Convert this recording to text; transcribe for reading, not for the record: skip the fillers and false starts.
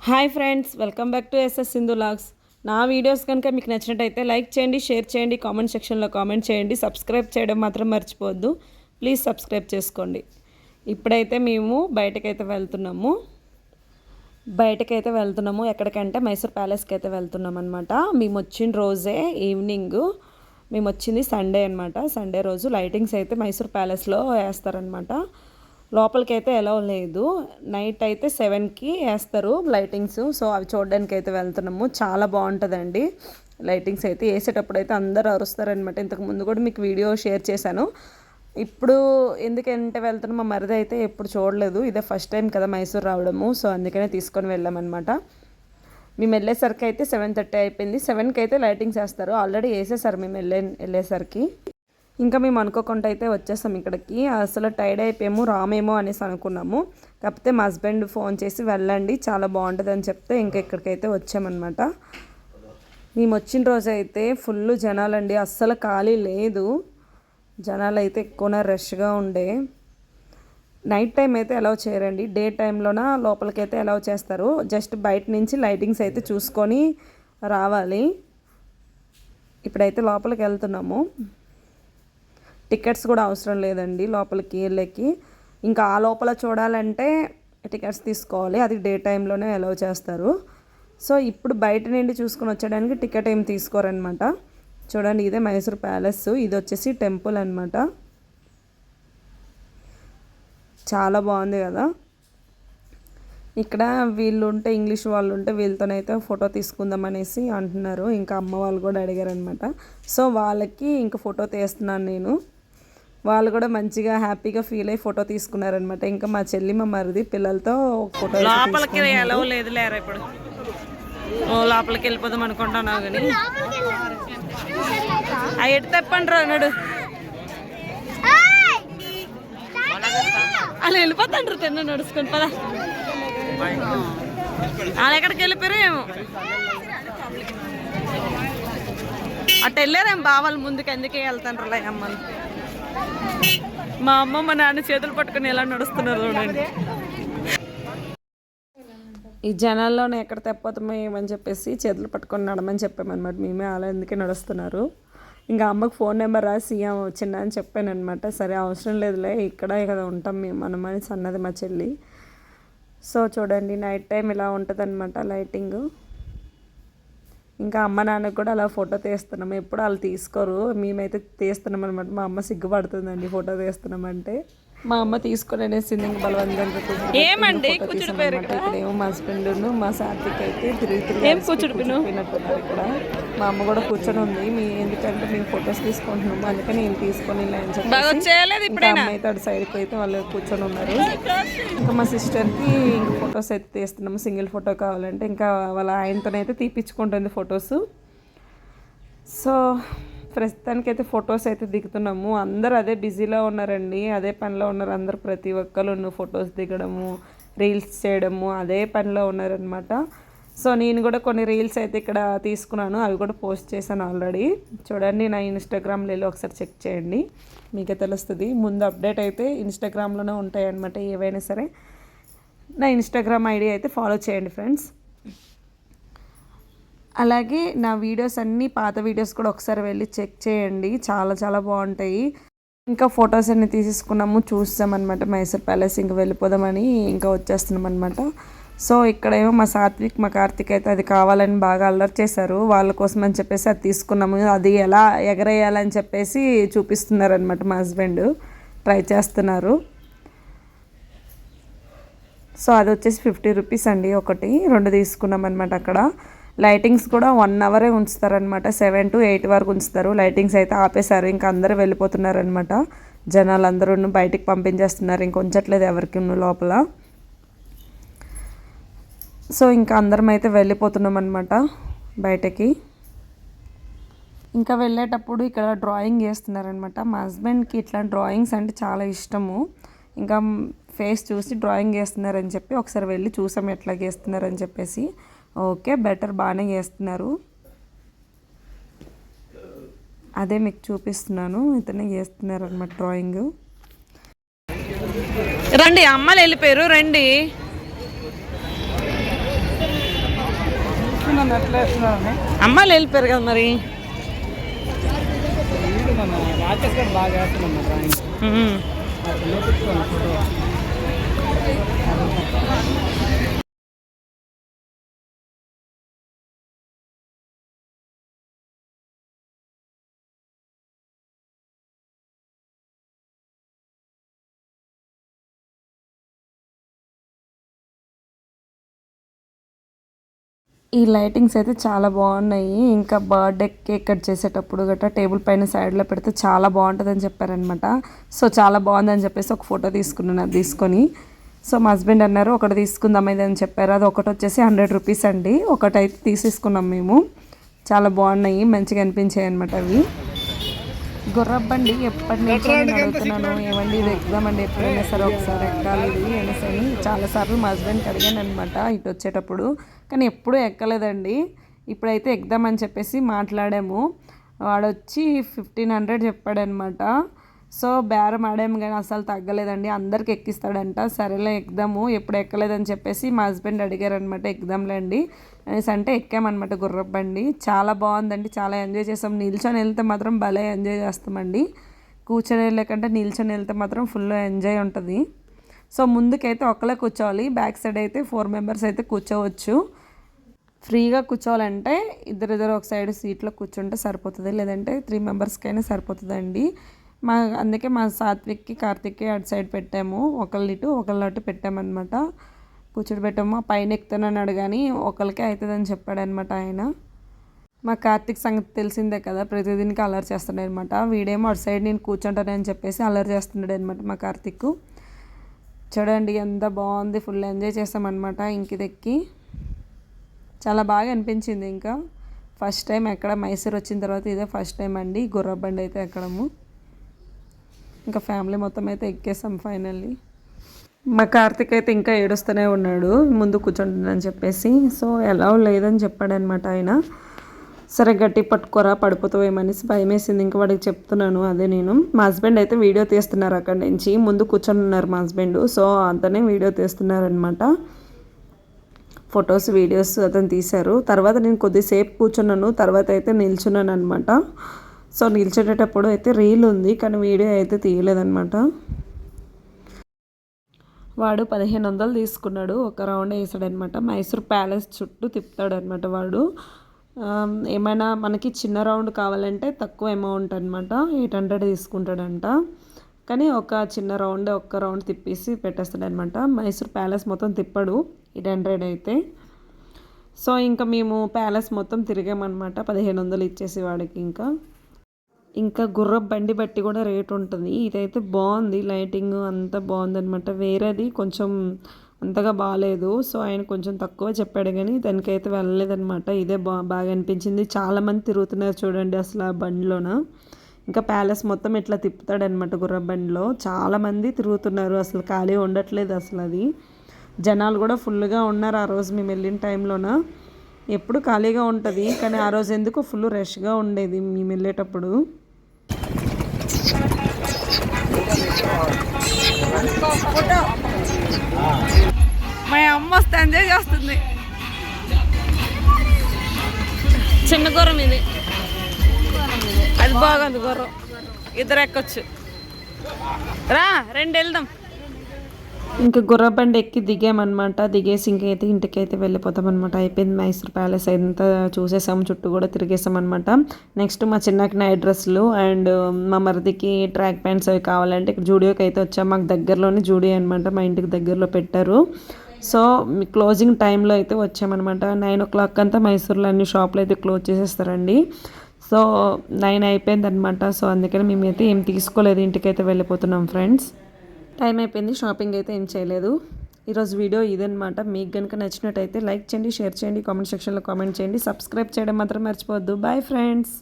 Hi friends, welcome back to S S Sindhu vlogs. నా videos కనుక మీకు నచ్చినట్టయితే లైక్ చేయండి, షేర్ చేయండి, కామెంట్ సెక్షన్లో కామెంట్ చేయండి. సబ్స్క్రైబ్ చేయడం మాత్రం మర్చిపోవద్దు. ప్లీజ్ సబ్స్క్రైబ్ చేసుకోండి. ఇప్పుడైతే మేము బయటకైతే వెళ్తున్నాము. ఎక్కడికంటే మైసూర్ ప్యాలెస్కి అయితే వెళ్తున్నాం అనమాట. మేము వచ్చిన రోజే ఈవినింగ్, మేము వచ్చింది సండే అనమాట. సండే రోజు లైటింగ్స్ అయితే మైసూర్ ప్యాలెస్లో వేస్తారనమాట. లోపలికి అయితే ఎలా లేదు, నైట్ అయితే 7కి వేస్తారు లైటింగ్స్. సో అవి చూడడానికి అయితే వెళ్తున్నాము. చాలా బాగుంటుందండి లైటింగ్స్ అయితే. వేసేటప్పుడు అయితే అందరూ అరుస్తారనమాట. ఇంతకుముందు కూడా మీకు వీడియో షేర్ చేశాను. ఇప్పుడు ఎందుకంటే వెళ్తున్నాం, మా మరిది అయితే ఎప్పుడు చూడలేదు, ఇదే ఫస్ట్ టైం కదా మైసూర్ రావడము. సో అందుకనే తీసుకొని వెళ్ళామన్నమాట. మేము వెళ్ళేసరికి అయితే 7:30 అయిపోయింది. 7కి అయితే లైటింగ్స్ వేస్తారు. ఆల్రెడీ వేసేసారు మేము వెళ్ళేసరికి. ఇంకా మేము అనుకోకుండా అయితే వచ్చేసాం ఇక్కడికి. అసలు టైర్డ్ అయిపోయాము, రామేమో అనేసి అనుకున్నాము. కాకపోతే మా హస్బెండ్ ఫోన్ చేసి వెళ్ళండి, చాలా బాగుంటుంది అని చెప్తే ఇంకా ఇక్కడికైతే వచ్చామన్నమాట. మేము వచ్చిన రోజు అయితే ఫుల్ జనాలండి, అస్సలు ఖాళీ లేదు. జనాలు అయితే ఎక్కువ రష్గా ఉండే. నైట్ టైం అయితే అలౌ చేయరండి, డే టైంలోన లోపలికైతే అలౌ చేస్తారు. జస్ట్ బయట నుంచి లైటింగ్స్ అయితే చూసుకొని రావాలి. ఇప్పుడైతే లోపలికి వెళ్తున్నాము. టికెట్స్ కూడా అవసరం లేదండి లోపలికి వెళ్ళేకి. ఇంకా ఆ లోపల చూడాలంటే టికెట్స్ తీసుకోవాలి, అది డే టైంలోనే అలౌ చేస్తారు. సో ఇప్పుడు బయట నుండి చూసుకొని వచ్చడానికి టికెట్ ఏం తీసుకోరనమాట. చూడండి, ఇదే మైసూర్ ప్యాలెస్, ఇది వచ్చేసి టెంపుల్ అనమాట. చాలా బాగుంది కదా. ఇక్కడ వీళ్ళు ఉంటే, ఇంగ్లీష్ వాళ్ళు ఉంటే వీళ్ళతోనైతే ఫోటో తీసుకుందాం అనేసి అంటున్నారు. ఇంకా అమ్మ వాళ్ళు కూడా అడిగారనమాట. సో వాళ్ళకి ఇంకా ఫోటో తీస్తున్నాను నేను. వాళ్ళు కూడా మంచిగా హ్యాపీగా ఫీల్ అయ్యి ఫోటో తీసుకున్నారనమాట. ఇంకా మా చెల్లి, మా మరిది పిల్లలతో ఫోటో. లోపలికి ఎలా లేదు లేరా, ఇప్పుడు లోపలికి వెళ్ళిపోదాం అనుకుంటున్నావు కానీ అవి ఎటు తెప్పండి అన్నాడు. అలా వెళ్ళిపోతాండ్రు తిన్న నడుచుకుని పదా. వాళ్ళు ఎక్కడికి వెళ్ళిపోయారు ఏమో, అటు వెళ్ళారేం బావాళ్ళు ముందుకు, ఎందుకే వెళ్తాండ్రు అమ్మలు. మా అమ్మ మా నాన్న చేతులు పట్టుకుని ఎలా నడుస్తున్నారు చూడండి. ఈ జనాల్లోనే ఎక్కడ తెప్పతామో ఏమని చెప్పేసి చేతులు పట్టుకొని నడమని చెప్పామన్నమాట. మేమే అలా ఎందుకే నడుస్తున్నారు. ఇంకా అమ్మకు ఫోన్ నెంబర్ రాసి వచ్చిందా అని చెప్పాను అనమాట. సరే అవసరం లేదులే, ఇక్కడే కదా ఉంటాం మేము మనమని అన్నది మా చెల్లి. సో చూడండి, నైట్ టైం ఇలా ఉంటుంది అనమాట లైటింగ్. ఇంకా అమ్మ నాన్నకు కూడా అలా ఫోటో తీస్తున్నాము. ఎప్పుడు వాళ్ళు తీసుకోరు, మేమైతే తీస్తున్నాం అనమాట. మా అమ్మ సిగ్గుపడుతుందండి ఫోటో తీస్తున్నామంటే. మా అమ్మ తీసుకొని అనేసింది ఇంకా బలవంతంగా. ఏమండి ఇక్కడేమో మా హస్బెండ్ మా సాత్విక్ అయితే కూర్చున్నట్టున్నారు ఇక్కడ. మా అమ్మ కూడా కూర్చొని ఉంది. ఎందుకంటే మేము ఫొటోస్ తీసుకుంటున్నాము, అందుకని నేను తీసుకొని అమ్మ అయితే అటు సైడ్కి అయితే వాళ్ళు కూర్చొని ఉన్నారు. ఇంకా మా సిస్టర్కి ఇంకా ఫొటోస్ అయితే తీస్తున్నాము. సింగిల్ ఫోటో కావాలంటే ఇంకా వాళ్ళ ఆయనతోనైతే తీపించుకుంటుంది ఫొటోస్. సో ప్రస్తుతానికైతే ఫొటోస్ అయితే దిగుతున్నాము. అందరూ అదే బిజీలో ఉన్నారండి, అదే పనిలో ఉన్నారు అందరు. ప్రతి ఒక్కరు ఫొటోస్ దిగడము, రీల్స్ చేయడము, అదే పనిలో ఉన్నారనమాట. సో నేను కూడా కొన్ని రీల్స్ అయితే ఇక్కడ తీసుకున్నాను, అవి కూడా పోస్ట్ చేశాను ఆల్రెడీ. చూడండి, నా ఇన్స్టాగ్రామ్లో వెళ్ళి ఒకసారి చెక్ చేయండి, మీకే తెలుస్తుంది. ముందు అప్డేట్ అయితే ఇన్స్టాగ్రామ్లోనే ఉంటాయి అన్నమాట ఏవైనా సరే. నా ఇన్స్టాగ్రామ్ ఐడి అయితే ఫాలో చేయండి ఫ్రెండ్స్. అలాగే నా వీడియోస్ అన్నీ, పాత వీడియోస్ కూడా ఒకసారి వెళ్ళి చెక్ చేయండి, చాలా చాలా బాగుంటాయి. ఇంకా ఫొటోస్ అన్నీ తీసేసుకున్నాము, చూస్తామన్నమాట మైసూర్ ప్యాలెస్. ఇంకా వెళ్ళిపోదామని ఇంకా వచ్చేస్తున్నాం అనమాట. సో ఇక్కడేమో మా సాత్విక్, మా కార్తిక్ అయితే అది కావాలని బాగా అల్లరి చేశారు. వాళ్ళ కోసం అని చెప్పేసి అది తీసుకున్నాము. అది ఎలా ఎగరేయాలని చెప్పేసి చూపిస్తున్నారనమాట మా హస్బెండ్, ట్రై చేస్తున్నారు. సో అది వచ్చేసి 50 రూపీస్ అండి ఒకటి. 2 తీసుకున్నాం అనమాట. అక్కడ లైటింగ్స్ కూడా 1 అవరే ఉంచుతారనమాట, 7 to 8 వరకు ఉంచుతారు. లైటింగ్స్ అయితే ఆపేశారు, ఇంకా అందరూ వెళ్ళిపోతున్నారనమాట. జనాలు అందరూ బయటికి పంపించేస్తున్నారు, ఇంకొంచట్లేదు ఎవరికి లోపల. సో ఇంకా అందరం అయితే వెళ్ళిపోతున్నాం అనమాట బయటకి. ఇంకా వెళ్ళేటప్పుడు ఇక్కడ డ్రాయింగ్ చేస్తున్నారనమాట. మా హస్బెండ్కి ఇట్లా డ్రాయింగ్స్ అంటే చాలా ఇష్టము. ఇంకా ఫేస్ చూసి డ్రాయింగ్ చేస్తున్నారని చెప్పి ఒకసారి వెళ్ళి చూసాం ఎట్లా చేస్తున్నారని చెప్పేసి. ఓకే, బెటర్, బాగానే చేస్తున్నారు. అదే మీకు చూపిస్తున్నాను, ఇతనే చేస్తున్నారు అనమాట డ్రాయింగ్. రండి, అమ్మలు వెళ్ళిపోయారు, రండి. అమ్మాయిలు వెళ్ళిపోయారు కదా మరి. ఈ లైటింగ్స్ అయితే చాలా బాగున్నాయి. ఇంకా బర్త్డే కేక్ కట్ చేసేటప్పుడు గట్రా టేబుల్ పైన సైడ్లో పెడితే చాలా బాగుంటుందని చెప్పారనమాట. సో చాలా బాగుందని చెప్పేసి ఒక ఫోటో తీసుకున్నాను. అది తీసుకొని సో మా హస్బెండ్ అన్నారు ఒకటి తీసుకుందాం ఇది అని చెప్పారు. అది ఒకటి వచ్చేసి 100 రూపీస్ అండి. ఒకటైతే తీసేసుకున్నాం మేము. చాలా బాగున్నాయి, మంచిగా అనిపించాయి అనమాట అవి. గుర్రబండి ఎప్పటి నుంచో నేను అడుగుతున్నాను, ఏమండి ఇది ఎగ్దామండి ఎప్పుడైనా సరే ఒకసారి ఎక్కాలి ఇది అనేసి అని చాలాసార్లు మా హస్బెండ్కి అడిగాను అనమాట ఇటు వచ్చేటప్పుడు, కానీ ఎప్పుడూ ఎక్కలేదండి. ఇప్పుడైతే ఎగ్దామని చెప్పేసి మాట్లాడాము. వాడొచ్చి 1500 చెప్పాడనమాట. సో బేరం ఆడాము కానీ అసలు తగ్గలేదండి. అందరికి ఎక్కిస్తాడంట. సరేలే ఎక్దాము, ఎప్పుడు ఎక్కలేదని చెప్పేసి మా హస్బెండ్ అడిగారనమాట. ఎగ్దాంలేండి అనేసి అంటే ఎక్కామన్నమాట గుర్రబండి. చాలా బాగుందండి, చాలా ఎంజాయ్ చేసాం. నిల్చొని వెళ్తే మాత్రం భలే ఎంజాయ్ చేస్తామండి. కూర్చొని వెళ్ళకంటే నిల్చొని వెళ్తే మాత్రం ఫుల్ ఎంజాయ్ ఉంటుంది. సో ముందుకైతే ఒక్కలే కూర్చోవాలి, బ్యాక్ సైడ్ అయితే 4 మెంబర్స్ అయితే కూర్చోవచ్చు. ఫ్రీగా కూర్చోవాలంటే ఇద్దరు ఒక సైడ్ సీట్లో కూర్చుంటే సరిపోతుంది, లేదంటే 3 మెంబర్స్కైనా సరిపోతుందండి. అందుకే మా సాత్విక్కి కార్తిక్కి అటు సైడ్ పెట్టాము. ఒకళ్ళు ఇటు ఒకళ్ళు అటు పెట్టామన్నమాట. కూర్చోటి పెట్టాము. పైన ఎక్కుతున్నాడు కానీ ఒకరికే అవుతుందని చెప్పాడనమాట ఆయన. మా కార్తిక్ సంగతి తెలిసిందే కదా, ప్రతిదీనికి అల్లరి చేస్తున్నాడు అనమాట. వీడేమో అటు సైడ్ నేను కూర్చుంటానని చెప్పేసి అల్లరి చేస్తున్నాడు అనమాట మా కార్తిక్. చూడండి ఎంత బాగుంది, ఫుల్ ఎంజాయ్ చేస్తామన్నమాట. ఇంకిదెక్కి చాలా బాగా అనిపించింది. ఇంకా ఫస్ట్ టైం ఎక్కడ మైసూర్ వచ్చిన తర్వాత ఇదే ఫస్ట్ టైం అండి గుర్రబండి అయితే ఎక్కడము. ఇంకా ఫ్యామిలీ మొత్తం అయితే ఎక్కేసాం ఫైనల్లీ. మా కార్తిక్ అయితే ఇంకా ఏడుస్తూనే ఉన్నాడు ముందు కూర్చుంటుందని చెప్పేసి. సో ఎలా లేదని చెప్పాడనమాట ఆయన. సరే గట్టి పట్టుకోరా పడిపోతావేమనేసి భయం వేసింది. ఇంకా వాడికి చెప్తున్నాను అదే నేను. మా హస్బెండ్ అయితే వీడియో తీస్తున్నారు అక్కడి నుంచి. ముందు కూర్చొని ఉన్నారు మా హస్బెండ్. సో అంతనే వీడియో తీస్తున్నారనమాట. ఫొటోస్ వీడియోస్ అతను తీశారు. తర్వాత నేను కొద్దిసేపు కూర్చున్నాను, తర్వాత అయితే నిల్చున్నాను అనమాట. సో నిల్చునేటప్పుడు అయితే రీల్ ఉంది కానీ వీడియో అయితే తీయలేదన్నమాట. వాడు 1500 తీసుకున్నాడు, ఒక రౌండ్ వేసాడనమాట. మైసూర్ ప్యాలెస్ చుట్టూ తిప్పుతాడనమాట వాడు. ఏమైనా మనకి చిన్న రౌండ్ కావాలంటే తక్కువ అమౌంట్ అనమాట, 800 తీసుకుంటాడంట. కానీ ఒక చిన్న ఒక్క రౌండ్ తిప్పేసి పెట్టేస్తాడనమాట. మైసూర్ ప్యాలెస్ మొత్తం తిప్పాడు 800 అయితే. సో ఇంకా మేము ప్యాలెస్ మొత్తం తిరిగామన్నమాట. 1500 ఇచ్చేసి వాడికి. ఇంకా గుర్రపు బండి బట్టి కూడా రేట్ ఉంటుంది. ఇదైతే బాగుంది, లైటింగ్ అంతా బాగుందనమాట. వేరేది కొంచెం అంతగా బాగాలేదు. సో ఆయన కొంచెం తక్కువ చెప్పాడు కానీ దానికైతే వెళ్ళలేదనమాట. ఇదే బాగా అనిపించింది. చాలామంది తిరుగుతున్నారు చూడండి అసలు ఆ బండిలోన. ఇంకా ప్యాలెస్ మొత్తం ఇట్లా తిప్పుతాడనమాట గుర్రపు బండిలో. చాలామంది తిరుగుతున్నారు, అసలు ఖాళీ ఉండట్లేదు అసలు. అది జనాలు కూడా ఫుల్గా ఉన్నారు ఆ రోజు మేము వెళ్ళిన టైంలోన. ఎప్పుడు ఖాళీగా ఉంటుంది కానీ ఆ రోజు ఎందుకో ఫుల్ రష్గా ఉండేది మేము వెళ్ళేటప్పుడు. మా అమ్మ వస్తే ఎంజాయ్ చేస్తుంది. చిన్న గుర్రం ఇది, అది బాగుంది గుర్రం. ఇద్దరు ఎక్కొచ్చు, రా రెండు వెళ్దాం. ఇంకా గుర్రబండి ఎక్కి దిగామన్నమాట. దిగేసి ఇంకైతే ఇంటికైతే వెళ్ళిపోతాం అనమాట. అయిపోయింది మైసూర్ ప్యాలెస్ అంతా చూసేసాం, చుట్టూ కూడా తిరిగేసాం అనమాట. నెక్స్ట్ మా చిన్నకి నైట్ డ్రెస్సులు అండ్ మా మరిదికి ట్రాక్ ప్యాంట్స్ అవి కావాలంటే ఇక్కడ జూడియోకి అయితే వచ్చాం. మాకు దగ్గరలోనే జూడియో అనమాట, మా ఇంటికి దగ్గరలో పెట్టారు. సో క్లోజింగ్ టైంలో అయితే వచ్చామన్నమాట. 9 o'clock అంతా మైసూర్లో అన్ని షాపులు అయితే క్లోజ్ చేసేస్తారండి. సో 9 అయిపోయింది అనమాట. సో అందుకని మేమైతే ఏం తీసుకోలేదు, ఇంటికైతే వెళ్ళిపోతున్నాం ఫ్రెండ్స్. టైం అయిపోయింది, షాపింగ్ అయితే ఏం చేయలేదు. ఈరోజు వీడియో ఇదనమాట. మీకు కనుక నచ్చినట్టయితే లైక్ చేయండి, షేర్ చేయండి, కామెంట్ సెక్షన్లో కామెంట్ చేయండి, సబ్స్క్రైబ్ చేయడం మాత్రం మర్చిపోవద్దు. Bye friends.